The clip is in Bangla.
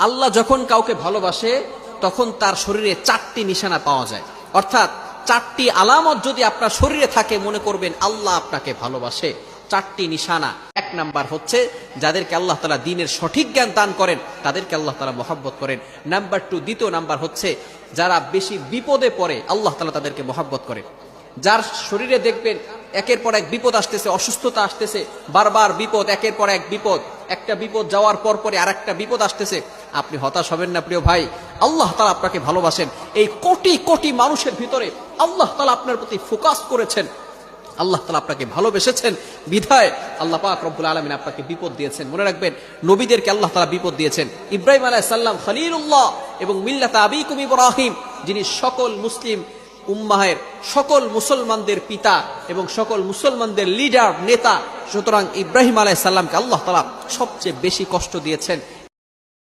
আল্লাহ যখন কাউকে ভালোবাসে তখন তার শরীরে 4টি নিশানা পাওয়া যায়, অর্থাৎ 4টি আলামত যদি আপনার শরীরে থাকে মনে করবেন আল্লাহ আপনাকে ভালোবাসে। 4টি নিশানা। 1 নাম্বার হচ্ছে যাদেরকে আল্লাহ তাআলা দ্বীনের সঠিক জ্ঞান দান করেন তাদেরকে আল্লাহ তাআলা মহব্বত করেন। নাম্বার 2, দ্বিতীয় নাম্বার হচ্ছে যারা বেশি বিপদে পড়ে আল্লাহ তাআলা তাদেরকে মহব্বত করেন। যার শরীরে দেখবেন একের পর এক বিপদ আসতেছে, অসুস্থতা আসতেছে, বারবার বিপদ, একের পর এক বিপদ, একটা বিপদ যাওয়ার পর পরে আরেকটা বিপদ আসতেছে, আপনি হতাশ হবেন না প্রিয় ভাই। আল্লাহ তাআলা আপনাকে ভালোবাসেন। এই কোটি কোটি মানুষের ভিতরে আল্লাহ তাআলা আপনার প্রতি ফোকাস করেছেন, আল্লাহ তাআলা আপনাকে ভালোবেসেছেন বিধায় আল্লাহ পাক রব্বুল আলামিন আপনাকে বিপদ দিয়েছেন। মনে রাখবেন নবীদেরকে আল্লাহ তাআলা বিপদ দিয়েছেন। ইব্রাহিম আলাইহিস সালাম খলিলুল্লাহ এবং মিল্লাত আবিকুম ইব্রাহিম, যিনি সকল মুসলিম উম্মাহের সকল মুসলমানদের পিতা এবং সকল মুসলমানদের লিডার নেতা, সুতরাং ইব্রাহিম আলাইহিস সালামকে আল্লাহ তাআলা সবচেয়ে বেশি কষ্ট দিয়েছেন।